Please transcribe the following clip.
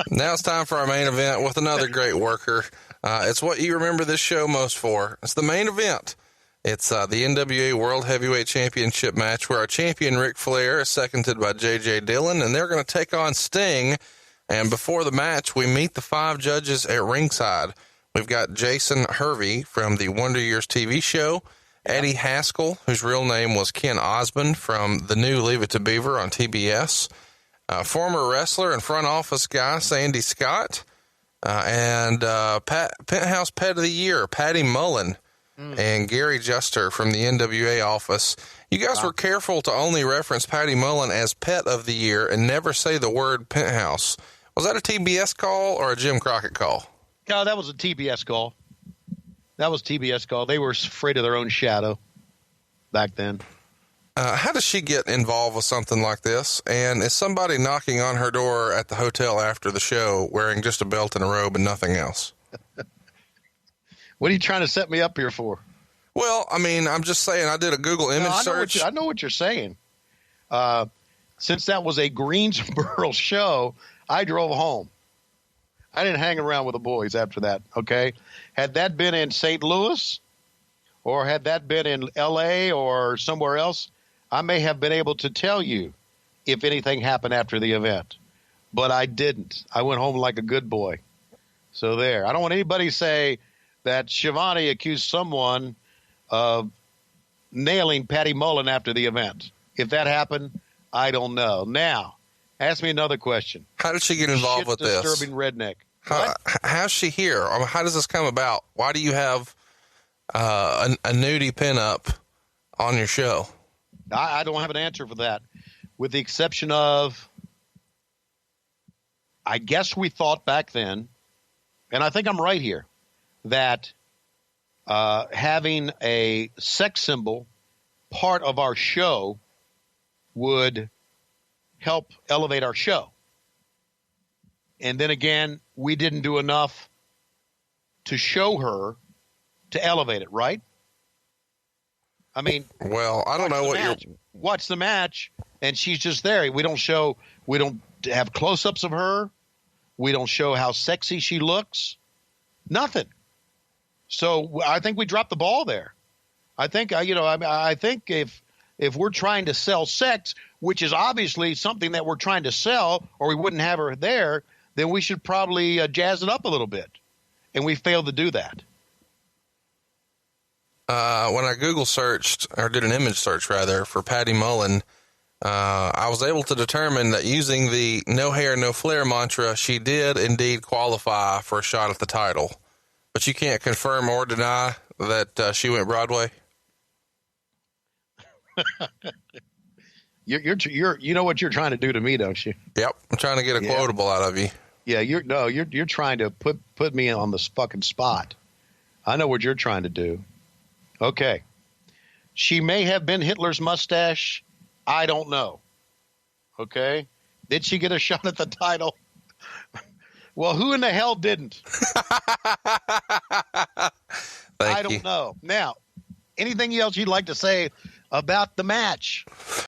Now it's time for our main event with another great worker. It's what you remember this show most for. It's the main event. It's the NWA World Heavyweight Championship match where our champion Ric Flair is seconded by J.J. Dillon, and they're going to take on Sting. And before the match, we meet the 5 judges at ringside. We've got Jason Hervey from the Wonder Years TV show, Eddie Haskell, whose real name was Ken Osmond from the new Leave It to Beaver on TBS, former wrestler and front office guy Sandy Scott, and Penthouse Pet of the Year, Patty Mullen, and Gary Juster from the NWA office. You guys were careful to only reference Patty Mullen as Pet of the Year and never say the word Penthouse. Was that a TBS call or a Jim Crockett call? No, that was a TBS call. They were afraid of their own shadow back then. How does she get involved with something like this? And is somebody knocking on her door at the hotel after the show wearing just a belt and a robe and nothing else? What are you trying to set me up here for? Well, I mean, I'm just saying, I did a Google image search. I know what you're saying. Since that was a Greensboro show, I drove home. I didn't hang around with the boys after that, okay? Had that been in St. Louis or had that been in L.A. or somewhere else, I may have been able to tell you if anything happened after the event. But I didn't. I went home like a good boy. So there. I don't want anybody to say that Schiavone accused someone of nailing Patty Mullen after the event. If that happened, I don't know. Now, ask me another question. How did she get involved with this? Disturbing redneck. How's she here? I mean, how does this come about? Why do you have a nudie pinup on your show? I don't have an answer for that, with the exception of, I guess we thought back then, and I think I'm right here, that having a sex symbol part of our show would help elevate our show. And then again, we didn't do enough to show her to elevate it, right? I mean, well, I don't know what you're. Watch the match, and she's just there. We don't have close-ups of her. We don't show how sexy she looks. Nothing. So I think we dropped the ball there. I think, I think if we're trying to sell sex, which is obviously something that we're trying to sell, or we wouldn't have her there, then we should probably jazz it up a little bit. And we failed to do that. When I Google searched, or did an image search rather, for Patty Mullen, I was able to determine that using the no hair, no flare mantra, she did indeed qualify for a shot at the title. But you can't confirm or deny that she went Broadway? You know what you're trying to do to me, don't you? Yep, I'm trying to get a quotable out of you. Yeah, you're trying to put me on the fucking spot. I know what you're trying to do. Okay. She may have been Hitler's mustache. I don't know. Okay. Did she get a shot at the title? Well, who in the hell didn't? I don't know. Now, anything else you'd like to say about the match?